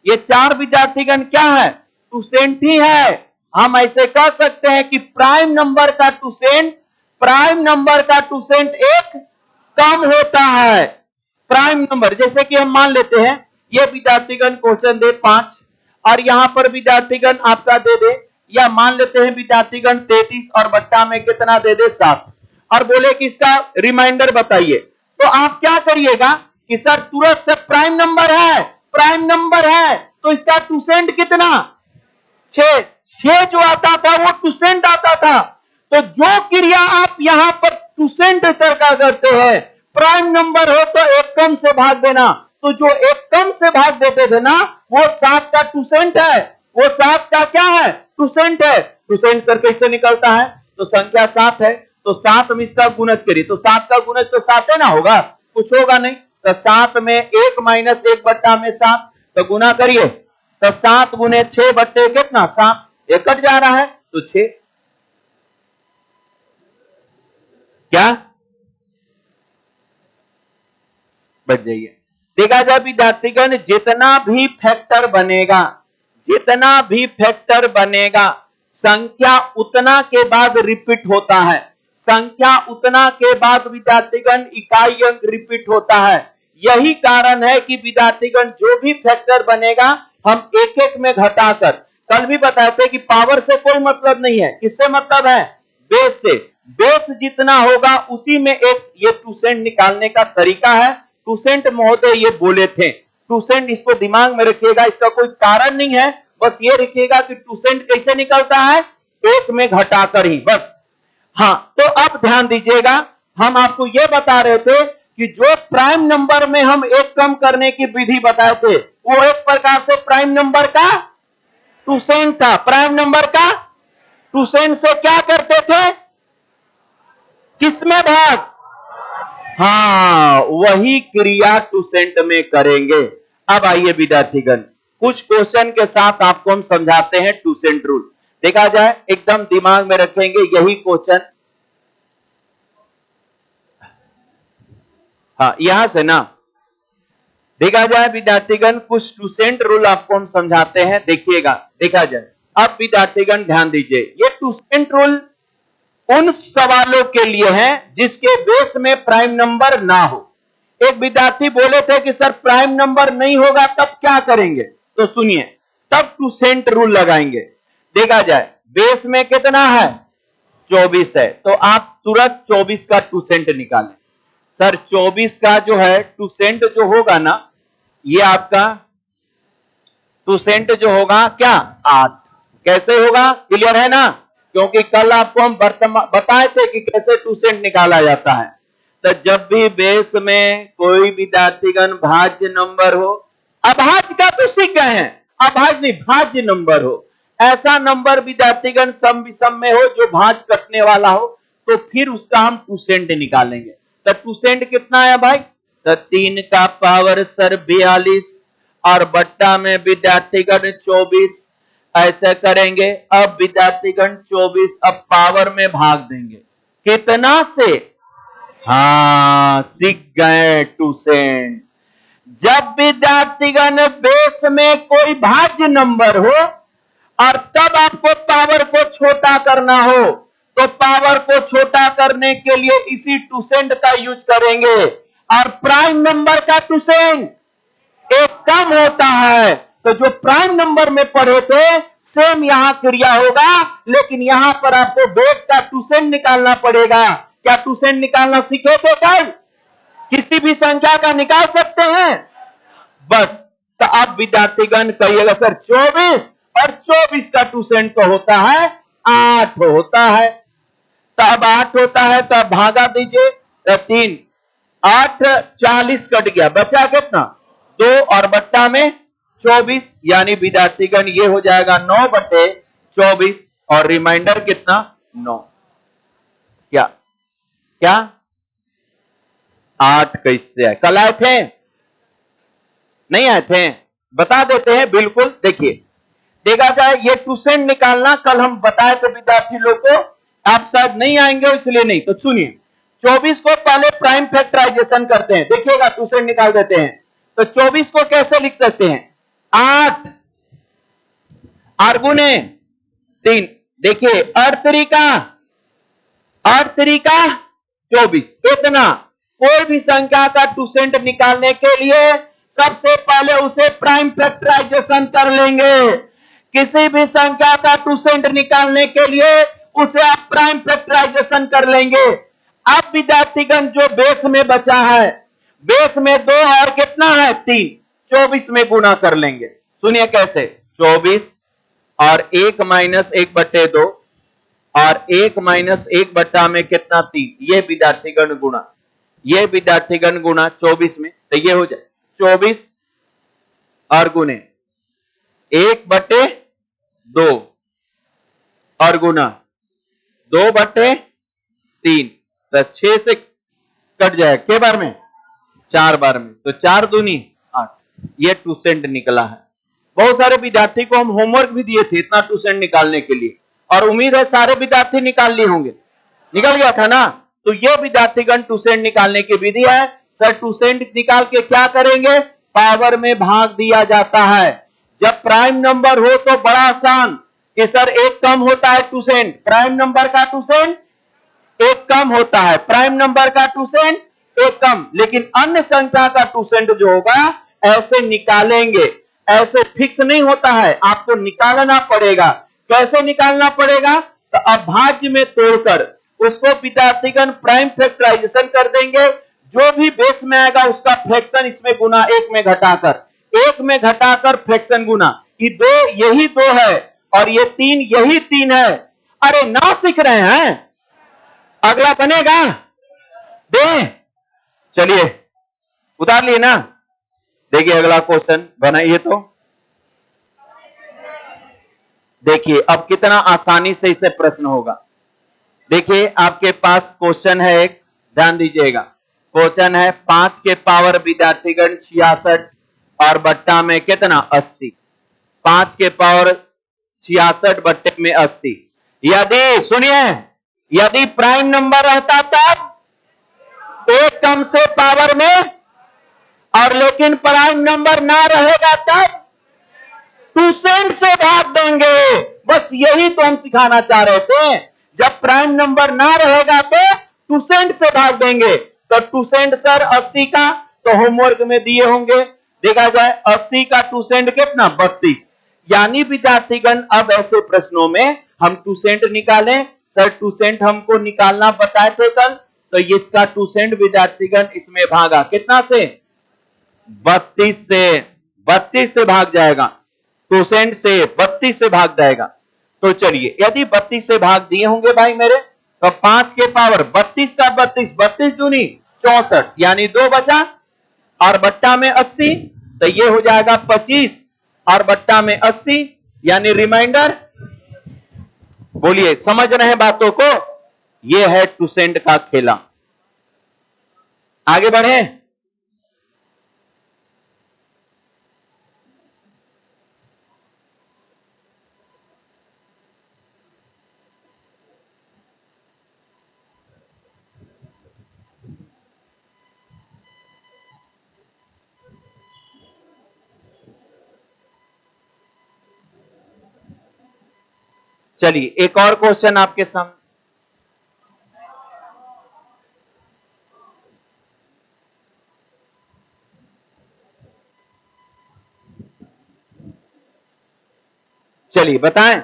ये 4 विद्यार्थीगण क्या है? टूसेंट ही है। हम ऐसे कह सकते हैं कि प्राइम नंबर का टूसेंट, प्राइम नंबर का टूसेंट एक कम होता है। प्राइम नंबर, जैसे कि हम मान लेते हैं ये विद्यार्थीगण क्वेश्चन दे 5 और यहां पर विद्यार्थीगण आपका दे दे, या मान लेते हैं विद्यार्थीगण 33 और बट्टा में कितना दे दे 7, और बोले कि इसका रिमाइंडर बताइए। तो आप क्या करिएगा कि सर तुरंत से प्राइम नंबर है, प्राइम नंबर है, तो इसका टूसेंट कितना? 6। 6 जो आता था वो टूसेंट आता था। तो जो क्रिया आप यहां पर टूसेंट करके करते हैं, प्राइम नंबर हो तो एक कम से भाग देना, तो जो एक कम से भाग देते थे ना, वो 7 का टूसेंट है। वो 7 का क्या है? टूसेंट है। टूसेंट कर कैसे निकलता है? तो संख्या 7 है, तो 7 में इसका गुणज करिए, तो 7 का गुणज तो 7 है ना, होगा? कुछ होगा नहीं। तो 7 में 1 माइनस 1 बट्टा में 7, तो गुना करिए, तो 7 गुने 6 बट्टे कितना? 7। ये कट जा रहा है तो 6। क्या बच जाइए? देखा जाए विद्यार्थीगण, जितना भी फैक्टर बनेगा, जितना भी फैक्टर बनेगा, संख्या उतना के बाद रिपीट होता है। संख्या उतना के बाद विद्यार्थीगण इकाई अंक रिपीट होता है। यही कारण है कि विद्यार्थीगण जो भी फैक्टर बनेगा हम एक एक में घटाकर, कल भी बताए थे कि पावर से कोई मतलब नहीं है। किससे मतलब है? बेस से। बेस जितना होगा उसी में एक ये टूसेंट निकालने का तरीका है। टूसेंट महोदय ये बोले थे, टूसेंट इसको दिमाग में रखिएगा, इसका कोई कारण नहीं है, बस ये रखिएगा कि टूसेंट कैसे निकलता है? एक में घटाकर ही, बस। हाँ, तो अब ध्यान दीजिएगा, हम आपको यह बता रहे थे कि जो प्राइम नंबर में हम एक कम करने की विधि बताए थे, वो एक प्रकार से प्राइम नंबर का टूसेंट था। प्राइम नंबर का टूसेंट से क्या करते थे? किसमें भाग? हाँ, वही क्रिया टूसेंट में करेंगे। अब आइए विद्यार्थीगण, कुछ क्वेश्चन के साथ आपको हम समझाते हैं टूसेंट रूल। देखा जाए, एकदम दिमाग में रखेंगे यही क्वेश्चन। हाँ, यहां से ना देखा जाए विद्यार्थीगण, कुछ टूसेंट रूल आपको हम समझाते हैं, देखिएगा। देखा जाए, अब विद्यार्थीगण ध्यान दीजिए, ये टूसेंट रूल उन सवालों के लिए है जिसके बेस में प्राइम नंबर ना हो। एक विद्यार्थी बोले थे कि सर प्राइम नंबर नहीं होगा तब क्या करेंगे? तो सुनिए, तब टूसेंट रूल लगाएंगे। देखा जाए, बेस में कितना है? 24 है, तो आप तुरंत 24 का टूसेंट निकालें। सर 24 का जो है टूसेंट जो होगा ना, ये आपका टूसेंट जो होगा क्या? 8। कैसे होगा? क्लियर है ना? क्योंकि कल आपको हम बताए थे कि कैसे टूसेंट निकाला जाता है। तो जब भी बेस में कोई विद्यार्थीगण भाज्य नंबर हो, अभाज्य का तो सीख गए हैं, अभाज्य नहीं भाज्य नंबर हो, ऐसा नंबर विद्यार्थीगण सम विषम में हो जो भाज्य कटने वाला हो, तो फिर उसका हम टूसेंट निकालेंगे। तो टूसेंट कितना है भाई? तो 3 का पावर सर 42 और बट्टा में विद्यार्थीगण 24, ऐसे करेंगे। अब विद्यार्थीगण 24 अब पावर में भाग देंगे, कितना से? हाँ, सीख गए टूसेंट। जब विद्यार्थीगण बेस में कोई भाज्य नंबर हो और तब आपको पावर को छोटा करना हो, तो पावर को छोटा करने के लिए इसी टूसेंट का यूज करेंगे। और प्राइम नंबर का टूसेंट एक कम होता है, तो जो प्राइम नंबर में पढ़े थे सेम यहां क्रिया होगा, लेकिन यहां पर आपको बेस का टूसेंट निकालना पड़ेगा। क्या टूसेंट निकालना सीखे थे कल? किसी भी संख्या का निकाल सकते हैं बस। तो अब विद्यार्थीगण कहिएगा सर 24, और 24 का टूसेंट तो होता है 8 होता है। तो अब 8 होता है तो अब भागा दीजिए, तो 3 8 40 कट गया, बचा कितना? 2 और बट्टा में 24, यानी विद्यार्थीगण ये हो जाएगा 9/24 और रिमाइंडर कितना? 9। क्या 8 कैसे आए? कल आए थे? नहीं आए थे? बता देते हैं बिल्कुल। देखिए, देखा जाए ये टूसेंट निकालना कल हम बताए थे विद्यार्थी लोग को, आप शायद नहीं आएंगे इसलिए नहीं, तो सुनिए। 24 को पहले प्राइम फैक्टराइजेशन करते हैं, देखिएगा टूसेंट निकाल देते हैं। तो 24 को कैसे लिख सकते हैं? 8 और गुने 3, देखिए 8 तरीका 24। इतना कोई भी संख्या का टूसेंट निकालने के लिए सबसे पहले उसे प्राइम फैक्टराइजेशन कर लेंगे। किसी भी संख्या का टूसेंट निकालने के लिए उसे आप प्राइम फैक्टराइजेशन कर लेंगे। अब विद्यार्थीगण जो बेस में बचा है, बेस में 2 और कितना है? 3, 24 में गुना कर लेंगे। सुनिए कैसे? 24 और 1 माइनस 1/2 और 1 माइनस 1 बट्टा में कितना? 3। ये विद्यार्थीगण गुणा, ये विद्यार्थीगण गुणा 24 में, तो ये हो जाए 24 और गुने 1/2 और गुना 2/3, तो 6 से कट जाए के बार में? 4 बार में, तो 4 दूनी 8। ये टूसेंट निकला है। बहुत सारे विद्यार्थी को हम होमवर्क भी दिए थे इतना टूसेंट निकालने के लिए, और उम्मीद है सारे विद्यार्थी निकाल लिए होंगे। निकल गया था ना? तो ये विद्यार्थीगण टूसेंट निकालने की विधि है। सर टूसेंट निकाल के क्या करेंगे? पावर में भाग दिया जाता है। जब प्राइम नंबर हो तो बड़ा आसान कि सर एक कम होता है टूसेंट, प्राइम नंबर का टूसेंट एक कम होता है, प्राइम नंबर का टूसेंट एक कम, लेकिन अन्य संख्या का टूसेंट जो होगा ऐसे निकालेंगे, ऐसे फिक्स नहीं होता है, आपको निकालना पड़ेगा। कैसे निकालना पड़ेगा? तो अभाज्य में तोड़कर उसको विद्यार्थीगण प्राइम फैक्टराइजेशन कर देंगे। जो भी बेस में आएगा उसका फ्रैक्शन इसमें गुना 1 में घटाकर, 1 में घटाकर फ्रैक्शन गुना। ये 2 यही 2 है और ये 3 यही 3 है। अरे ना सीख रहे हैं? अगला बनेगा? दे चलिए उतार लिए ना? देखिए अगला क्वेश्चन बनाइए। तो देखिए अब कितना आसानी से इसे प्रश्न होगा। देखिए आपके पास क्वेश्चन है एक, ध्यान दीजिएगा। क्वेश्चन है 5 के पावर विद्यार्थीगण 66 और बट्टा में कितना? 80। 5 के पावर 66 बट्टे में 80। यदि सुनिए, यदि प्राइम नंबर रहता तब एक कम से पावर में, और लेकिन प्राइम नंबर ना रहेगा तब टूसेंट से भाग देंगे। बस यही तो हम सिखाना चाह रहे थे। जब प्राइम नंबर ना रहेगा तो टूसेंट से भाग देंगे। तो टूसेंट सर 80 का तो होमवर्क में दिए होंगे, देखा जाए 80 का टूसेंट कितना? 32। यानी विद्यार्थीगण अब ऐसे प्रश्नों में हम टूसेंट निकालें। सर टूसेंट हमको निकालना बताए थे कल, तो इसका टूसेंट विद्यार्थीगण इसमें भागा कितना से? 32 से। 32 से भाग जाएगा, टूसेंट से 32 से भाग जाएगा। तो चलिए, यदि 32 से भाग दिए होंगे भाई मेरे, तो 5 के पावर 32 का 32, 32 दूनी 64, यानी 2 बचा, और बट्टा में 80, तो ये हो जाएगा 25, और बट्टा में 80, यानी रिमाइंडर। बोलिए, समझ रहे हैं बातों को? ये है टूसेंट का खेला। आगे बढ़े। चलिए, एक और क्वेश्चन आपके सामने। चलिए बताएं,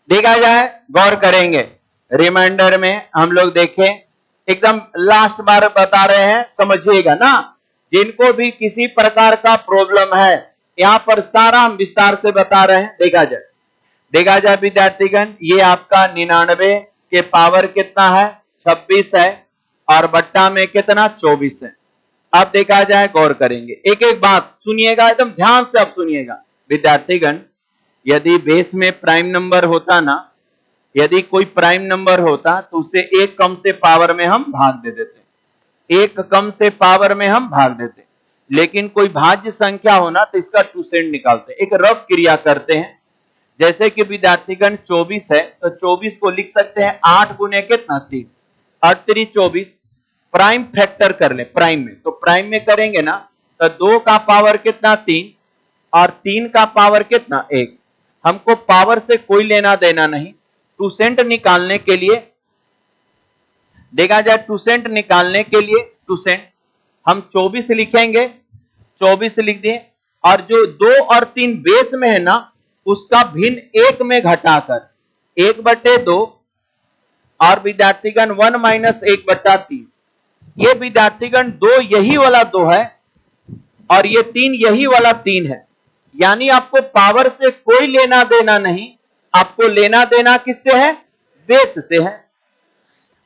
देखा जाए, गौर करेंगे। रिमाइंडर में हम लोग देखें, एकदम लास्ट बार बता रहे हैं, समझिएगा ना। जिनको भी किसी प्रकार का प्रॉब्लम है, यहां पर सारा हम विस्तार से बता रहे हैं। देखा जाए विद्यार्थीगण, ये आपका 99 के पावर कितना है? 26 है, और बट्टा में कितना? 24 है। अब देखा जाए, गौर करेंगे, एक एक बात सुनिएगा, एकदम ध्यान से अब सुनिएगा विद्यार्थीगण। यदि बेस में प्राइम नंबर होता ना, यदि कोई प्राइम नंबर होता तो उसे एक कम से पावर में हम भाग दे देते, एक कम से पावर में हम भाग देते। लेकिन कोई भाज्य संख्या होना तो इसका टूसेंट निकालते, एक रफ क्रिया करते हैं। जैसे कि विद्यार्थीगण 24 है, तो 24 को लिख सकते हैं 8 गुने कितना? 3, 8 3 24। प्राइम फैक्टर कर ले प्राइम में, तो प्राइम में करेंगे ना, तो 2 का पावर कितना? 3, और 3 का पावर कितना? 1। हमको पावर से कोई लेना देना नहीं। टूसेंट निकालने के लिए, देखा जाए, टूसेंट निकालने के लिए टूसेंट हम 24 लिखेंगे, 24 लिख दिए, और जो 2 और 3 बेस में है ना, उसका भिन्न 1 में घटाकर 1/2, और विद्यार्थीगण 1 माइनस 1/3। ये विद्यार्थीगण 2 यही वाला 2 है, और ये 3 यही वाला 3 है। यानी आपको पावर से कोई लेना देना नहीं, आपको लेना देना किससे है? बेस से है।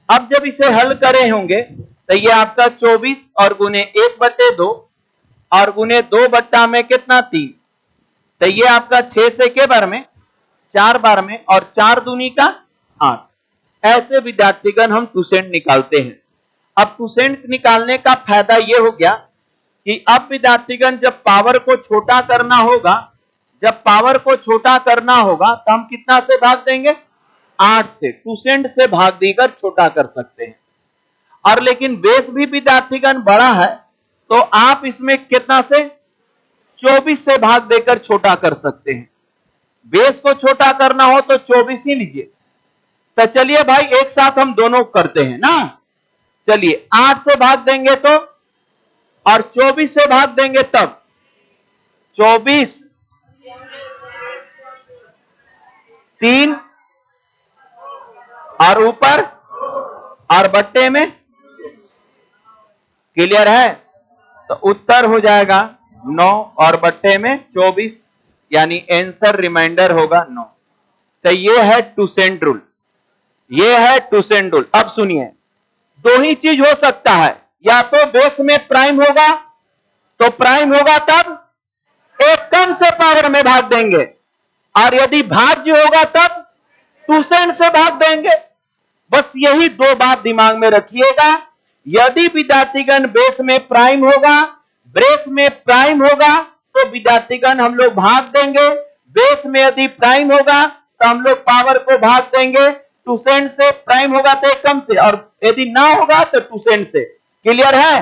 अब जब इसे हल करे होंगे, तो ये आपका 24 और गुने 1/2 और गुने 2 बट्टा में कितना? 3, तो ये आपका 6 से के बार में? 4 बार में, और 4 दूनी का 8। ऐसे विद्यार्थीगण हम टूसेंट निकालते हैं। अब टूसेंट निकालने का फायदा ये हो गया कि अब विद्यार्थीगण जब पावर को छोटा करना होगा, तो हम कितना से भाग देंगे? 8 से। टूसेंट से भाग देकर छोटा कर सकते हैं। और लेकिन बेस भी विद्यार्थीगण बड़ा है, तो आप इसमें कितना से? 24 से भाग देकर छोटा कर सकते हैं। बेस को छोटा करना हो तो 24 ही लीजिए। तो चलिए भाई, एक साथ हम दोनों करते हैं ना। चलिए, 8 से भाग देंगे तो, और 24 से भाग देंगे तब। 24 3, और ऊपर और बट्टे में। क्लियर है? तो उत्तर हो जाएगा 9 और बट्टे में 24, यानी आंसर रिमाइंडर होगा 9। तो ये है टूसेंट रूल, ये है टूसेंट रूल। अब सुनिए, दो ही चीज हो सकता है, या तो बेस में प्राइम होगा, तो प्राइम होगा तब एक कम से पावर में भाग देंगे, और यदि भाज्य होगा तब टूसेंट से भाग देंगे। बस यही दो बात दिमाग में रखिएगा। यदि विद्यार्थीगण बेस में प्राइम होगा, ब्रेस में प्राइम होगा, तो विद्यार्थीगण हम लोग भाग देंगे। बेस में यदि प्राइम होगा तो हम लोग पावर को भाग देंगे। टूसेंट से प्राइम होगा तो एक कम से, और यदि ना होगा तो टूसेंट से। क्लियर है?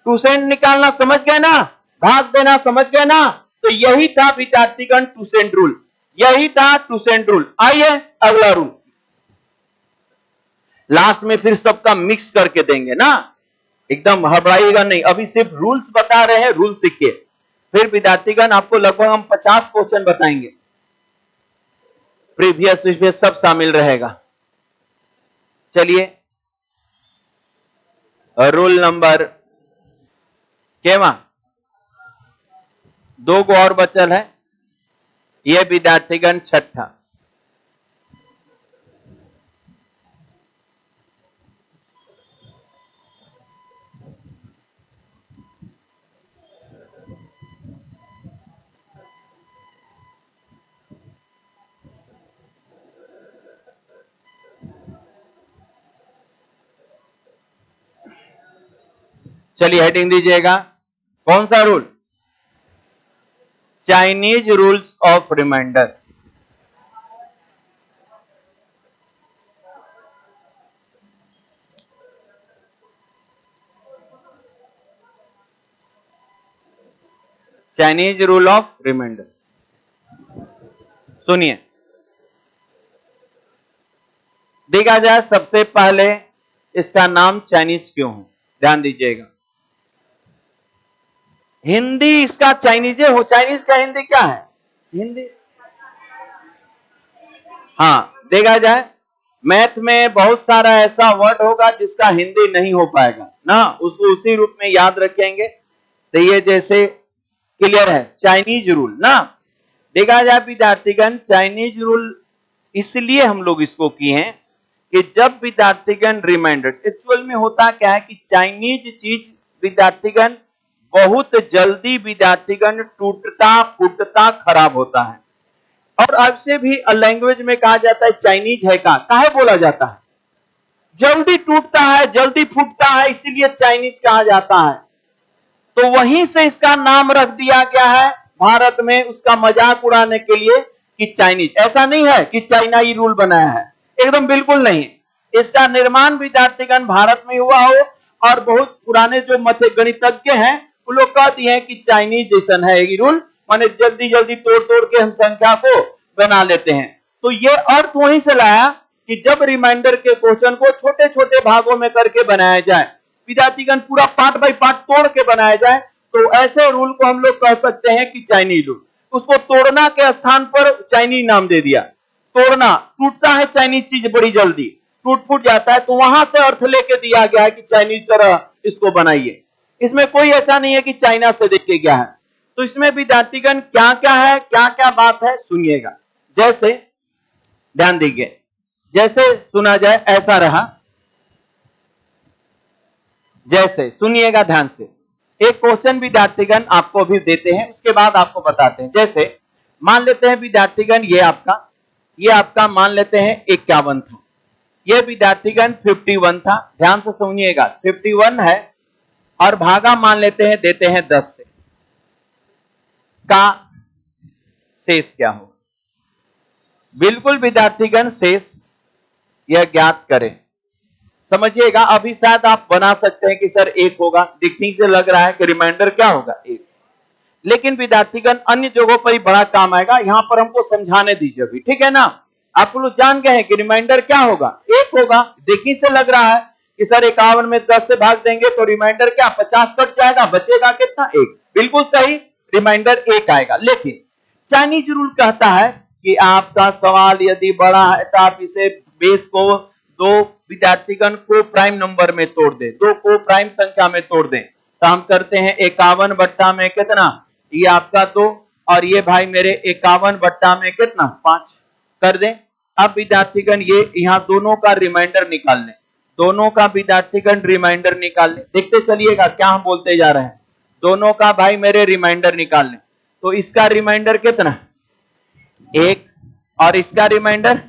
टूसेंट निकालना समझ गए ना, भाग देना समझ गए ना। तो यही था विद्यार्थीगण टूसेंट रूल, यही था टूसेंट रूल। आइए अगला रूल, लास्ट में फिर सबका मिक्स करके देंगे ना, एकदम घबराइएगा नहीं। अभी सिर्फ रूल्स बता रहे हैं, रूल सीखिए। फिर विद्यार्थीगण आपको लगभग हम 50 क्वेश्चन बताएंगे, प्रीवियस विशेष सब शामिल रहेगा। चलिए, रूल नंबर केवा 2 को और बचल है, ये विद्यार्थीगण छठा, चलिए हेडिंग दीजिएगा। कौन सा rule? Chinese rules of reminder. Chinese rule of reminder, सुनिए। देखा जाए सबसे पहले इसका नाम चाइनीज क्यों है, ध्यान दीजिएगा। हिंदी इसका चाइनीज हो, चाइनीज का हिंदी क्या है? हिंदी। हाँ, देखा जाए मैथ में बहुत सारा ऐसा वर्ड होगा जिसका हिंदी नहीं हो पाएगा ना, उसको उसी रूप में याद रखेंगे। तो ये जैसे क्लियर है, चाइनीज रूल ना। देखा जाए विद्यार्थीगण, चाइनीज रूल इसलिए हम लोग इसको किए हैं कि जब विद्यार्थीगण रिमाइंडर, एक्चुअल में होता क्या है कि चाइनीज चीज विद्यार्थीगण बहुत जल्दी विद्यार्थीगण टूटता फूटता खराब होता है। और अब से भी लैंग्वेज में कहा जाता है चाइनीज है का, काहे बोला जाता है? जल्दी टूटता है, जल्दी फूटता है, इसीलिए चाइनीज कहा जाता है। तो वहीं से इसका नाम रख दिया गया है भारत में, उसका मजाक उड़ाने के लिए कि चाइनीज। ऐसा नहीं है कि चाइना ही रूल बनाया है, एकदम बिल्कुल नहीं। इसका निर्माण विद्यार्थीगण भारत में हुआ हो, और बहुत पुराने जो गणितज्ञ हैं वो लोग कहती हैं कि चाइनीज जैसन है ये रूल, माने जल्दी जल्दी तोड़ तोड़ के हम संख्या को बना लेते हैं। तो ये अर्थ वहीं से लाया कि जब रिमाइंडर के क्वेश्चन को छोटे छोटे भागों में करके बनाया जाए, विद्यार्थीगण पूरा पार्ट बाय पार्ट तोड़ के बनाया जाए, तो ऐसे रूल को हम लोग कह सकते हैं कि चाइनीज रूल। उसको तोड़ना के स्थान पर चाइनीज नाम दे दिया। तोड़ना, टूटता है चाइनीज चीज बड़ी जल्दी, टूट फूट जाता है, तो वहां से अर्थ लेके दिया गया है कि चाइनीज तरह इसको बनाइए। इसमें कोई ऐसा नहीं है कि चाइना से देख के गया है। तो इसमें विद्यार्थीगण क्या क्या है, क्या क्या बात है, सुनिएगा। जैसे ध्यान दीजिए, जैसे सुना जाए ऐसा रहा, जैसे सुनिएगा ध्यान से। एक क्वेश्चन विद्यार्थीगण आपको भी देते हैं, उसके बाद आपको बताते हैं। जैसे मान लेते हैं विद्यार्थीगण ये आपका मान लेते हैं 51 था, ये विद्यार्थीगण 51 था। ध्यान से सुनिएगा, 51 है और भागा मान लेते हैं देते हैं 10 से, का शेष क्या होगा? बिल्कुल विद्यार्थीगण शेष यह ज्ञात करें। समझिएगा, अभी शायद आप बना सकते हैं कि सर 1 होगा, दिखने से लग रहा है कि रिमाइंडर क्या होगा 1, लेकिन विद्यार्थीगण अन्य जगहों पर ही बड़ा काम आएगा। यहां पर हमको समझाने दीजिए अभी, ठीक है ना। आप लोग जान गए हैं कि रिमाइंडर क्या होगा, 1 होगा। देखने से लग रहा है कि सर 51 में 10 से भाग देंगे तो रिमाइंडर क्या 50 कट जाएगा, बचेगा कितना 1। बिल्कुल सही, रिमाइंडर 1 आएगा। लेकिन चाइनीज रूल कहता है कि आपका सवाल यदि बड़ा है तो आप इसे बेस को 2 विद्यार्थीगण को प्राइम नंबर में तोड़ दें, 2 को प्राइम संख्या में तोड़ दें। तो हम करते हैं 51 बट्टा में कितना, ये आपका 2, और ये भाई मेरे 51 बट्टा में कितना 5 कर दें। अब विद्यार्थीगण ये यहाँ दोनों का रिमाइंडर निकाल लें, दोनों का विद्यार्थीगण रिमाइंडर निकाल लें। देखते चलिएगा क्या हम बोलते जा रहे हैं। दोनों का भाई मेरे रिमाइंडर निकाल लें, तो इसका रिमाइंडर कितना 1 और इसका रिमाइंडर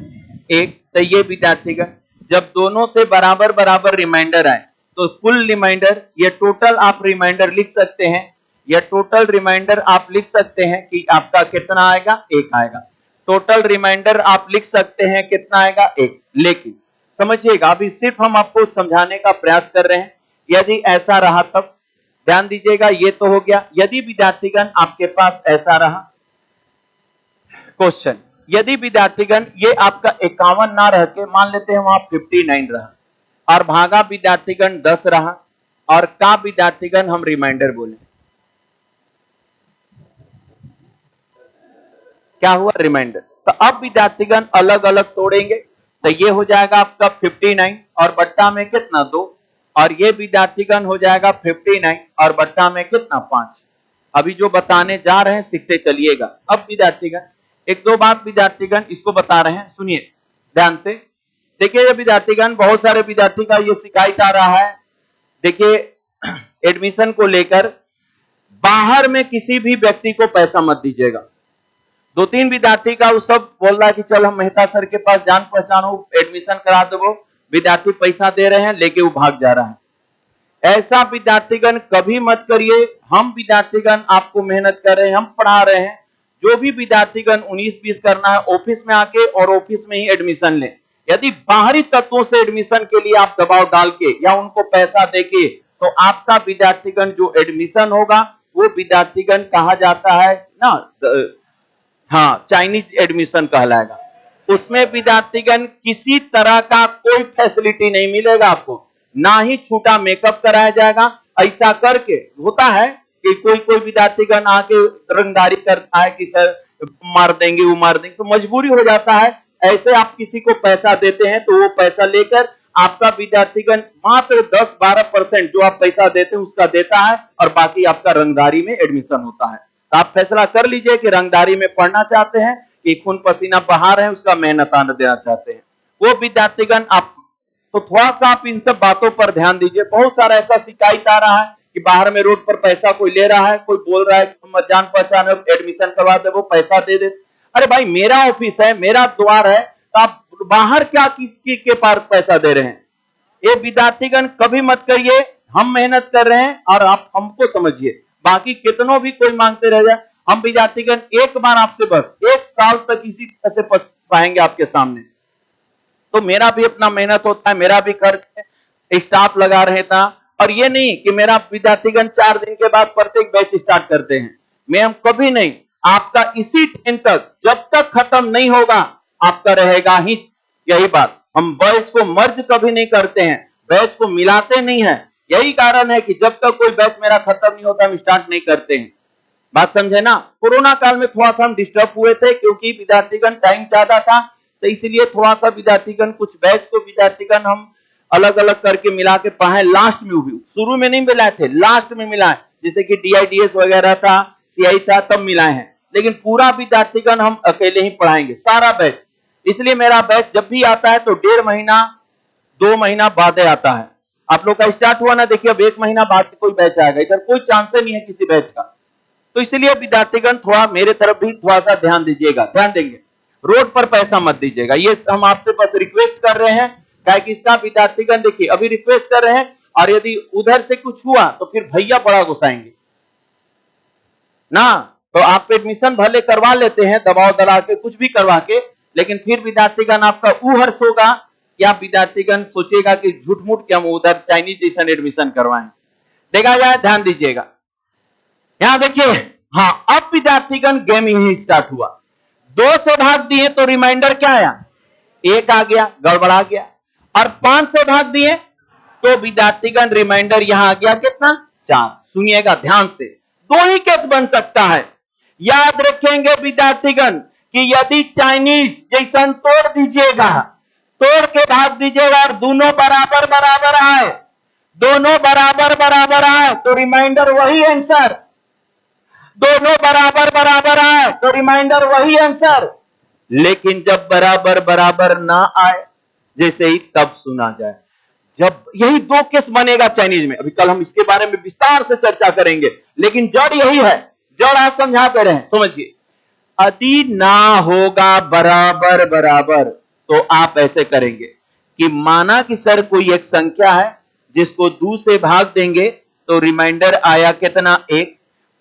1। तो ये विद्यार्थीगण जब दोनों से बराबर बराबर रिमाइंडर आए तो कुल रिमाइंडर, ये टोटल आप रिमाइंडर लिख सकते हैं, ये टोटल रिमाइंडर आप लिख सकते हैं कि आपका कितना आएगा 1 आएगा। टोटल रिमाइंडर आप लिख सकते हैं कितना आएगा 1। लेकिन समझिएगा, अभी सिर्फ हम आपको समझाने का प्रयास कर रहे हैं। यदि ऐसा रहा तब ध्यान दीजिएगा, ये तो हो गया। यदि विद्यार्थीगण आपके पास ऐसा रहा क्वेश्चन, यदि विद्यार्थीगण ये आपका 51 ना रह के मान लेते हैं वहां 59 रहा, और भागा विद्यार्थीगण 10 रहा, और का विद्यार्थीगण हम रिमाइंडर बोले, क्या हुआ रिमाइंडर। तो अब विद्यार्थीगण अलग अलग तोड़ेंगे, तो ये हो जाएगा आपका 59 और बट्टा में कितना 2, और ये विद्यार्थीगण हो जाएगा 59 और बट्टा में कितना 5। अभी जो बताने जा रहे हैं सीखते चलिएगा। अब विद्यार्थीगण एक दो बात विद्यार्थीगण इसको बता रहे हैं, सुनिए ध्यान से। देखिए ये विद्यार्थीगण, बहुत सारे विद्यार्थी का ये शिकायत आ रहा है। देखिए एडमिशन को लेकर बाहर में किसी भी व्यक्ति को पैसा मत दीजिएगा। दो तीन विद्यार्थी का वो सब बोल रहा है कि चल हम मेहता सर के पास जान पहचान हो, एडमिशन करा दो। विद्यार्थी पैसा दे रहे हैं, लेके वो भाग जा रहा है। ऐसा विद्यार्थीगण कभी मत करिए। हम विद्यार्थीगण आपको मेहनत कर रहे हैं, हम पढ़ा रहे हैं। जो भी विद्यार्थीगण 19-20 करना है, ऑफिस में आके और ऑफिस में ही एडमिशन लें। यदि बाहरी तत्वों से एडमिशन के लिए आप दबाव डाल के या उनको पैसा देके, तो आपका विद्यार्थीगण जो एडमिशन होगा वो विद्यार्थीगण कहा जाता है ना, हाँ, चाइनीज एडमिशन कहलाएगा। उसमें विद्यार्थीगण किसी तरह का कोई फैसिलिटी नहीं मिलेगा आपको, ना ही छूटा मेकअप कराया जाएगा। ऐसा करके होता है कि कोई विद्यार्थीगण आके रंगदारी करता है कि सर मार देंगे, वो मार देंगे, तो मजबूरी हो जाता है। ऐसे आप किसी को पैसा देते हैं तो वो पैसा लेकर आपका विद्यार्थीगण मात्र 10-12% जो आप पैसा देते हैं उसका देता है, और बाकी आपका रंगदारी में एडमिशन होता है। तो आप फैसला कर लीजिए कि रंगदारी में पढ़ना चाहते हैं कि खून पसीना बहा रहे हैं, उसका मेहनत आने देना चाहते हैं। वो विद्यार्थीगण आप, तो थोड़ा सा आप इन सब बातों पर ध्यान दीजिए। बहुत सारा ऐसा शिकायत आ रहा है कि बाहर में रोड पर पैसा कोई ले रहा है, कोई बोल रहा है कि जान पहचान एडमिशन करवा दे, वो पैसा दे दे। अरे भाई मेरा ऑफिस है, मेरा द्वार है, तो आप बाहर क्या किसकी के पास पैसा दे रहे हैं? ये विद्यार्थीगण कभी मत करिए। हम मेहनत कर रहे हैं और आप हमको समझिए। बाकी कितनों भी कोई मांगते रह जाए, हम विद्यार्थीगण एक बार आपसे बस 1 साल तक इसी तरह से पाएंगे आपके सामने। तो मेरा भी अपना मेहनत होता है, मेरा भी खर्च है, स्टाफ लगा रहे था। और ये नहीं कि मेरा विद्यार्थीगण 4 दिन के बाद प्रत्येक बैच स्टार्ट करते हैं। मैं हम कभी नहीं, आपका इसी दिन तक जब तक खत्म नहीं होगा आपका रहेगा ही यही बात। हम बैच को मर्ज कभी नहीं करते हैं, बैच को मिलाते नहीं है। यही कारण है कि जब तक कोई बैच मेरा खत्म नहीं होता हम स्टार्ट नहीं करते हैं। बात समझे ना। कोरोना काल में थोड़ा सा हम डिस्टर्ब हुए थे क्योंकि विद्यार्थीगण टाइम ज्यादा था, तो इसलिए थोड़ा सा विद्यार्थीगण कुछ बैच को विद्यार्थीगण हम अलग अलग करके मिला के पढ़ाए। लास्ट में भी, शुरू में नहीं मिलाए थे, लास्ट में मिलाए, जैसे कि DIDS वगैरह था, CI था, तब मिलाए हैं। लेकिन पूरा विद्यार्थीगण हम अकेले ही पढ़ाएंगे, सारा बैच। इसलिए मेरा बैच जब भी आता है तो 1.5 महीना 2 महीना बाद आता है। आप लोग का स्टार्ट हुआ ना, देखिए अब 1 महीना बाद कोई बैच आएगा, इधर कोई चांस नहीं है किसी बैच का। तो इसलिए विद्यार्थीगण थोड़ा मेरे तरफ भी थोड़ा सा ध्यान दीजिएगा, ध्यान देंगे। रोड पर पैसा मत दीजिएगा, ये हम आपसे बस रिक्वेस्ट कर रहे हैं। क्या कि इसका विद्यार्थीगण देखिए अभी रिक्वेस्ट कर रहे हैं, और यदि उधर से कुछ हुआ तो फिर भैया बड़ा गुस्साएंगे ना। तो आप एडमिशन भले करवा लेते हैं दबाव दला के, कुछ भी करवा के, लेकिन फिर विद्यार्थीगण आपका हर्ष होगा कि आप विद्यार्थीगण सोचेगा कि झूठ मूठ के हम उधर चाइनीज जैसा एडमिशन करवाएं। देखा जाए, ध्यान दीजिएगा। यहां देखिए, हाँ, अब विद्यार्थीगण गेम ही स्टार्ट हुआ। 2 से भाग दिए तो रिमाइंडर क्या आया? 1 आ गया, गड़बड़ा गया। और 5 से भाग दिए तो विद्यार्थीगण रिमाइंडर यहां आ गया कितना? 4। सुनिएगा ध्यान से, 2 ही केस बन सकता है। याद रखेंगे विद्यार्थीगण कि यदि चाइनीज जैसा तोड़ दीजिएगा, तोड़ के भाग दीजिएगा और दोनों बराबर बराबर आए, दोनों बराबर बराबर आए तो रिमाइंडर वही आंसर, दोनों बराबर बराबर आए तो रिमाइंडर वही आंसर। लेकिन जब बराबर बराबर ना आए, जैसे ही तब सुना जाए, जब यही 2 केस बनेगा चाइनीज में। अभी कल हम इसके बारे में विस्तार से चर्चा करेंगे, लेकिन जड़ यही है, जड़ आज समझाते रहे। समझिए, यदि ना होगा बराबर बराबर तो आप ऐसे करेंगे कि माना कि सर कोई एक संख्या है जिसको 2 से भाग देंगे तो रिमाइंडर आया कितना? 1।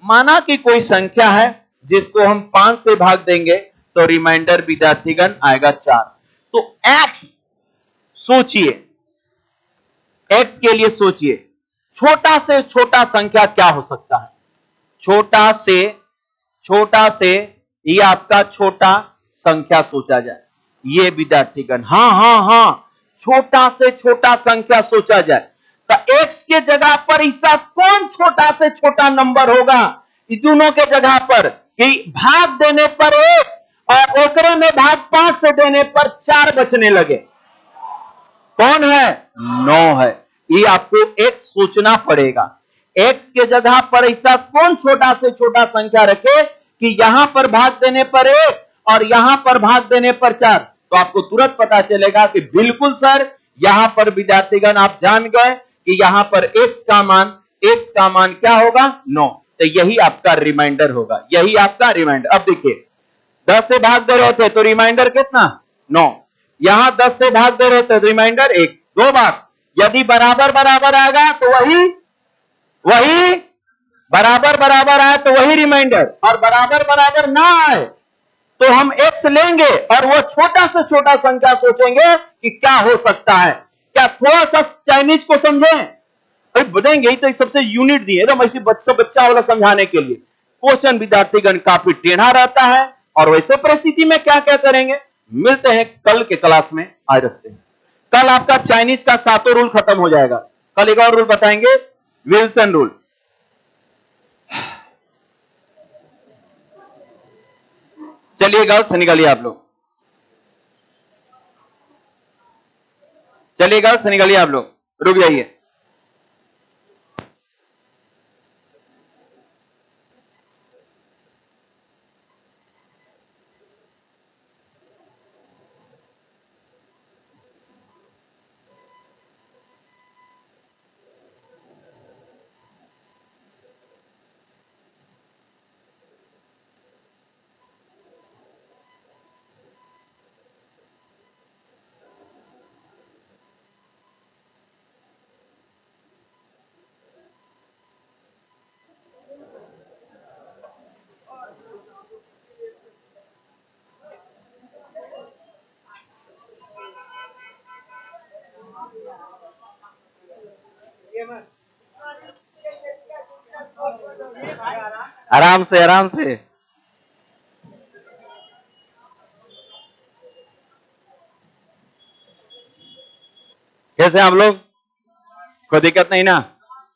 माना कि कोई संख्या है जिसको हम 5 से भाग देंगे तो रिमाइंडर विद्यार्थीगण आएगा 4। तो x सोचिए, x के लिए सोचिए, छोटा से छोटा संख्या क्या हो सकता है? छोटा से ये आपका छोटा संख्या सोचा जाए, ये विद्यार्थीगण, हाँ, छोटा से छोटा संख्या सोचा जाए तो x के जगह पर ऐसा कौन छोटा से छोटा नंबर होगा इन दोनों के जगह पर कि भाग देने पर 1 और ओकरे में भाग 5 से देने पर 4 बचने लगे? कौन है? 9 है। ये आपको x सोचना पड़ेगा। x के जगह पर ऐसा कौन छोटा से छोटा संख्या रखे कि यहां पर भाग देने पर 1 और यहां पर भाग देने पर 4, तो आपको तुरंत पता चलेगा कि बिल्कुल सर यहां पर विद्यार्थीगण आप जान गए कि यहां पर x का मान क्या होगा 9। तो यही आपका रिमाइंडर होगा, यही आपका रिमाइंडर। अब देखिए 10 से भाग दे रहे थे तो रिमाइंडर कितना 9, यहां 10 से भाग दे रहे थे तो रिमाइंडर 1, 2 बार। यदि बराबर बराबर आएगा तो वही बराबर बराबर आए तो वही रिमाइंडर, और बराबर बराबर ना आए तो हम x लेंगे और वो छोटा से छोटा संख्या सोचेंगे कि क्या हो सकता है। क्या थोड़ा सा चाइनीज को समझें, अरे बताएंगे ही तो सबसे यूनिट दिए एकदम ऐसे बच्चा वाला समझाने के लिए। क्वेश्चन विद्यार्थीगण काफी टेढ़ा रहता है, और वैसे परिस्थिति में क्या क्या करेंगे। मिलते हैं कल के क्लास में, आज रखते हैं। कल आपका चाइनीज का 7 रूल खत्म हो जाएगा। कल एक और रूल बताएंगे, विल्सन रूल। चलिए गर्ल्स निकलिए आप लोग, चलिए गर्ल्स निकलिए आप लोग, रुक जाइए। आराम से आराम से। कैसे आप लोग, कोई दिक्कत नहीं ना।